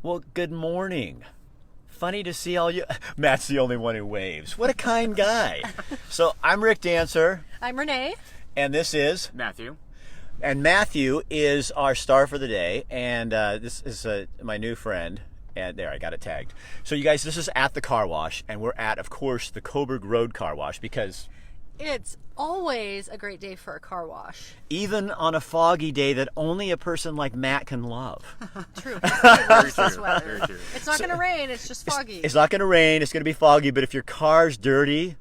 Well, good morning. Funny to see all you. Matt's the only one who waves. What a kind guy. So I'm Rick Dancer, I'm Renee. and this is. Matthew. And Matthew is our star for the day, and this is my new friend. And there, I got it tagged. So you guys, this is at the car wash, and we're at, of course, the Coburg Road Car Wash, because It's always a great day for a car wash. even on a foggy day that only a person like Matt can love. True. He loves this true, weather. very true. It's not going to rain. It's just foggy. It's not going to rain, it's going to be foggy, but if your car's dirty,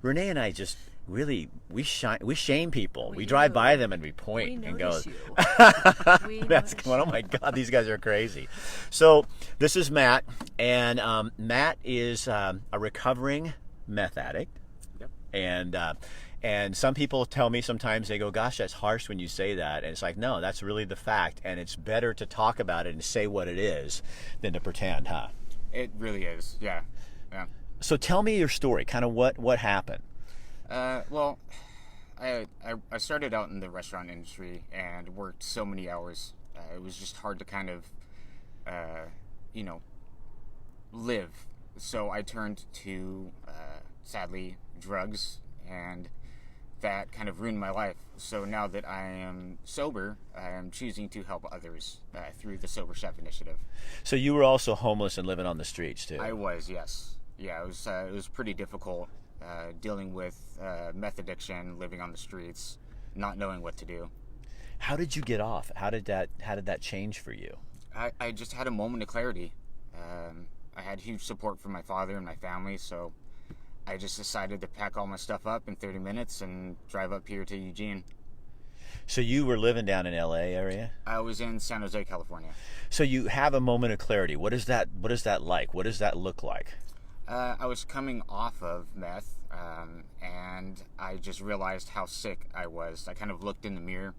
Renee and I just really, we shame people. We drive by them and we point we and go, notice you. We That's notice going, oh my God, these guys are crazy. So this is Matt, and Matt is a recovering meth addict. Yep. And some people tell me sometimes, they go, gosh, that's harsh when you say that. And it's like, no, that's really the fact. And it's better to talk about it and say what it is than to pretend, huh? It really is. Yeah. Yeah. So tell me your story, kind of what happened. Well, I started out in the restaurant industry and worked so many hours. It was just hard to kind of, live. So I turned to, sadly, drugs, and that kind of ruined my life. So now that I am sober, I am choosing to help others through the Sober Chef Initiative. So you were also homeless and living on the streets too. I was, yes. Yeah, it was pretty difficult dealing with meth addiction, living on the streets, not knowing what to do. How did you get off? How did that change for you? I just had a moment of clarity. I had huge support from my father and my family, so I just decided to pack all my stuff up in 30 minutes and drive up here to Eugene. So you were living down in LA area? I was in San Jose, California. So you have a moment of clarity. What is that like? What does that look like? I was coming off of meth, and I just realized how sick I was. I kind of looked in the mirror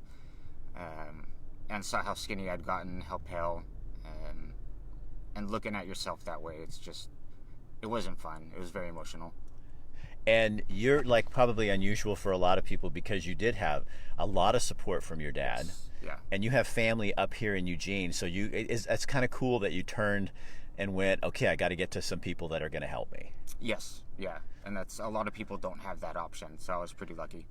and saw how skinny I'd gotten, how pale, and looking at yourself that way, it wasn't fun. It was very emotional. And you're like probably unusual for a lot of people because you did have a lot of support from your dad. Yeah. And you have family up here in Eugene, so that's kind of cool that you turned and went, okay, I got to get to some people that are going to help me. Yes, yeah, and that's a lot of people don't have that option, so I was pretty lucky.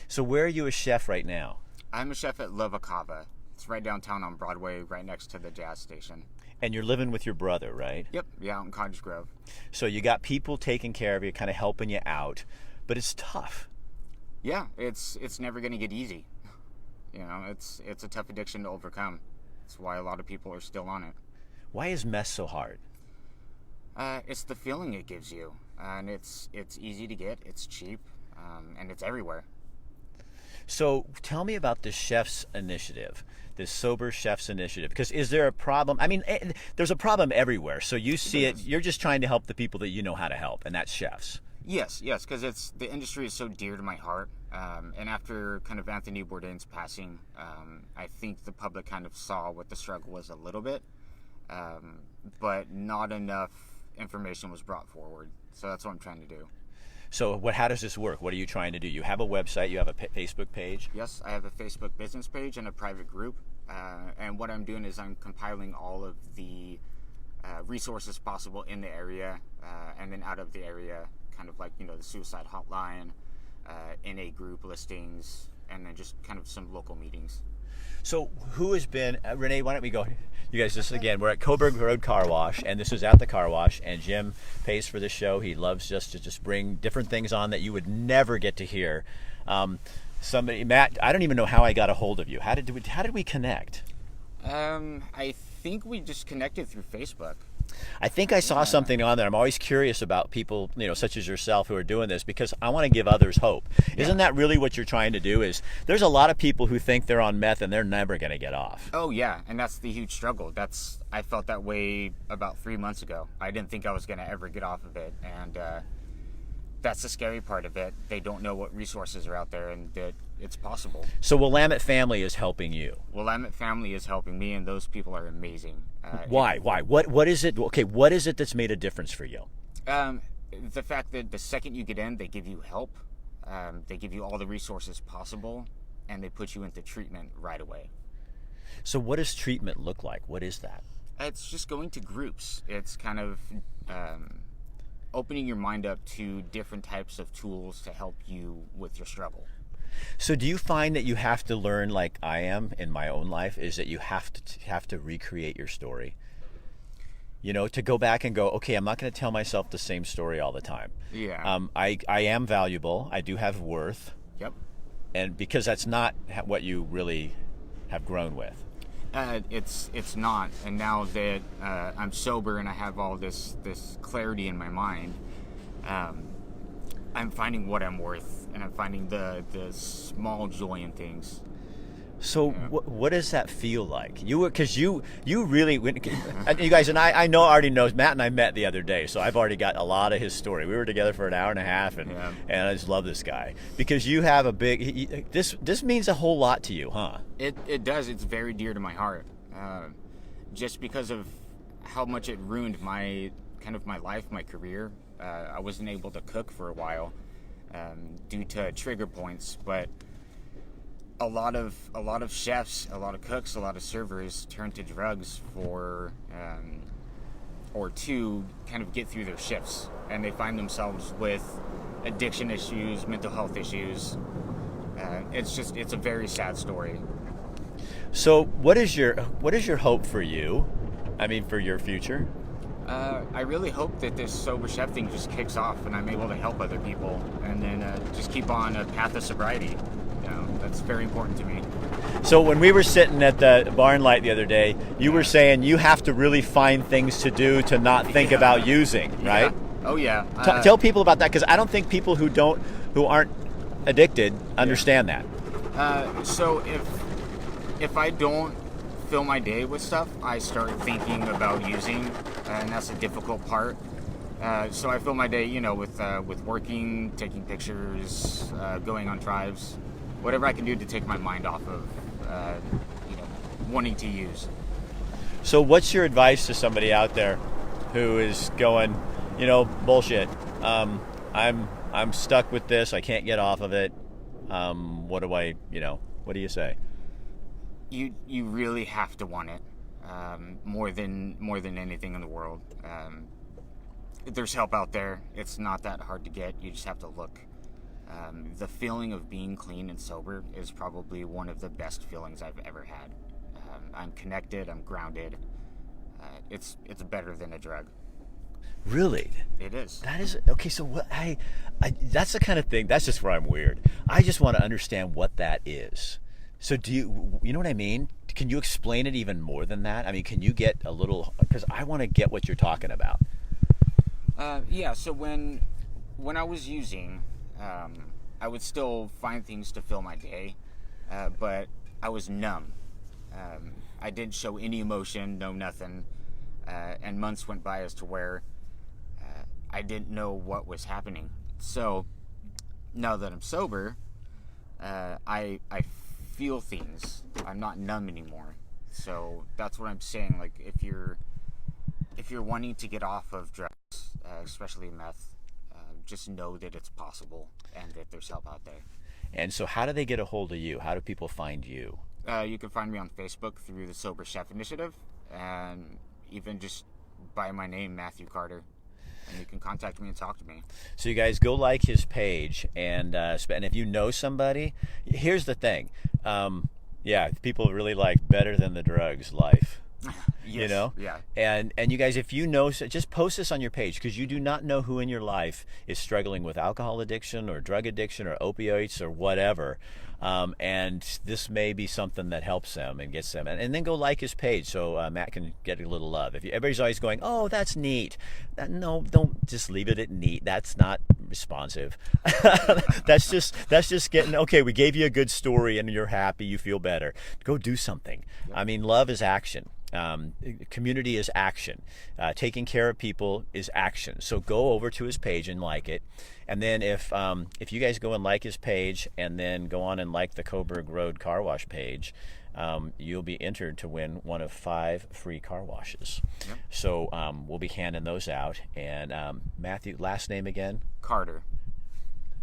So where are you a chef right now? I'm a chef at La Vacava. It's right downtown on Broadway, right next to the jazz station. And you're living with your brother, right? Yep, yeah, out in Cottage Grove. So you got people taking care of you, kind of helping you out, but it's tough. Yeah, it's never going to get easy. You know, it's a tough addiction to overcome. That's why a lot of people are still on it. Why is meth so hard? It's the feeling it gives you, and it's easy to get, it's cheap, and it's everywhere. So tell me about the Chef's Initiative, this Sober Chef's Initiative, because is there a problem? I mean, there's a problem everywhere, so you see it, you're just trying to help the people that you know how to help, and that's chefs. Yes, because the industry is so dear to my heart, and after kind of Anthony Bourdain's passing, I think the public kind of saw what the struggle was a little bit, but not enough information was brought forward, so that's what I'm trying to do. So how does this work? What are you trying to do? You have a website, you have a Facebook page? Yes, I have a Facebook business page and a private group, and what I'm doing is I'm compiling all of the resources possible in the area, and then out of the area, kind of like, the suicide hotline, NA group listings, and then just kind of some local meetings. So who has been, Renee, why don't we go, you guys, this again, we're at Coburg Road Car Wash, and this is at the car wash, and Jim pays for the show. He loves just to just bring different things on that you would never get to hear. Matt, I don't even know how I got a hold of you. How did we connect? I think we just connected through Facebook. I think I saw something on there. I'm always curious about people, such as yourself who are doing this because I want to give others hope. Yeah. Isn't that really what you're trying to do? Is there's a lot of people who think they're on meth and they're never going to get off. Oh yeah, and that's the huge struggle. I felt that way about 3 months ago. I didn't think I was going to ever get off of it, and that's the scary part of it. They don't know what resources are out there and that it's possible. So Willamette Family is helping you. Willamette Family is helping me, and those people are amazing. Why? What is it? Okay, what is it that's made a difference for you? The fact that the second you get in, they give you help. They give you all the resources possible, and they put you into treatment right away. So what does treatment look like? What is that? It's just going to groups. It's kind of opening your mind up to different types of tools to help you with your struggle. So do you find that you have to learn, like I am in my own life, is that you have to recreate your story? You know, to go back and go, okay, I'm not going to tell myself the same story all the time. Yeah. I am valuable. I do have worth. Yep. And because that's not what you really have grown with. It's not. And now that I'm sober and I have all this clarity in my mind, I'm finding what I'm worth, and I'm finding the small joy in things. So what does that feel like? Because you really, you guys, and I know already knows, Matt and I met the other day, so I've already got a lot of his story. We were together for an hour and a half, and I just love this guy. Because you have a big, this means a whole lot to you, huh? It does. It's very dear to my heart. Just because of how much it ruined my life, my career. I wasn't able to cook for a while due to trigger points, but a lot of chefs, a lot of cooks, a lot of servers turn to drugs or to kind of get through their shifts, and they find themselves with addiction issues, mental health issues. It's a very sad story. So what is your hope for you? I mean, for your future? I really hope that this sober chef thing just kicks off and I'm able to help other people, and then just keep on a path of sobriety. That's very important to me. So when we were sitting at the barn light the other day, you were saying you have to really find things to do to not think about using, right? Yeah. Oh yeah. Tell people about that, because I don't think people who aren't addicted understand that. So if I don't fill my day with stuff, I start thinking about using, and that's a difficult part. So I fill my day, with working, taking pictures, going on drives, whatever I can do to take my mind off of, wanting to use. So what's your advice to somebody out there who is going, bullshit? I'm stuck with this. I can't get off of it. What do you say? You really have to want it, more than anything in the world. There's help out there. It's not that hard to get. You just have to look. The feeling of being clean and sober is probably one of the best feelings I've ever had. I'm connected. I'm grounded. It's better than a drug. Really? It is. That is okay. So what? I that's the kind of thing. That's just where I'm weird. I just want to understand what that is. So do you know what I mean? Can you explain it even more than that? I mean, can you get a little? Because I want to get what you're talking about. Yeah. So when I was using, I would still find things to fill my day, but I was numb. I didn't show any emotion, no nothing, and months went by as to where I didn't know what was happening. So now that I'm sober, I feel things. I'm not numb anymore. So that's what I'm saying. Like if you're wanting to get off of drugs, especially meth, just know that it's possible and that there's help out there. And so how do they get a hold of you? How do people find you? You can find me on Facebook through the Sober Chef Initiative, and even just by my name, Matthew Carter. And you can contact me and talk to me. So you guys go like his page, and if you know somebody, here's the thing. People really like Better Than the Drugs life. Yes, yeah. And you guys, if you know, just post this on your page, because you do not know who in your life is struggling with alcohol addiction or drug addiction or opioids or whatever. And this may be something that helps them and gets them. And then go like his page so Matt can get a little love. Everybody's always going, oh, that's neat. No, don't just leave it at neat. That's not responsive. that's just getting, okay, we gave you a good story and you're happy, you feel better. Go do something. Yep. I mean, love is action. Community is action. Taking care of people is action. So go over to his page and like it. And then if you guys go and like his page and then go on and like the Coburg Road Car Wash page, you'll be entered to win one of 5 free car washes. Yep. So we'll be handing those out. And Matthew, last name again? Carter.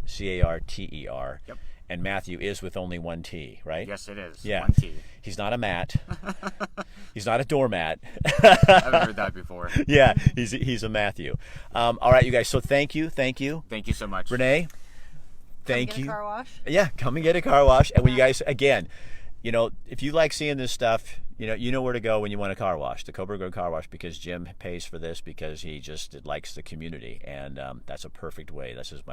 Carter. Yep. And Matthew is with only one T, right? Yes, it is. Yeah. 1 T. He's not a mat. He's not a doormat. I haven't heard that before. Yeah, he's a Matthew. All right, you guys. So thank you. Thank you so much. Renee, Come thank get you. A car wash. Yeah, come and get a car wash. And when you guys, again, you know, if you like seeing this stuff, you know where to go when you want a car wash. The Coburg Road Car Wash, because Jim pays for this because he just likes the community, and that's a perfect way. This is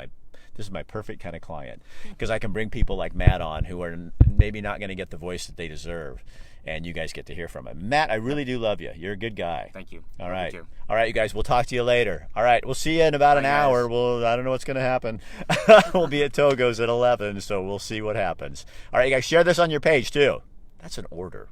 my perfect kind of client, because I can bring people like Matt on who are maybe not going to get the voice that they deserve, and you guys get to hear from him. Matt, I really do love you. You're a good guy. Thank you. All Love right. you too. All right, you guys. We'll talk to you later. All right. We'll see you in about an Bye, guys. hour. I don't know what's going to happen. We'll be at Togo's at 11, so we'll see what happens. All right, you guys. Share this on your page too. That's an order.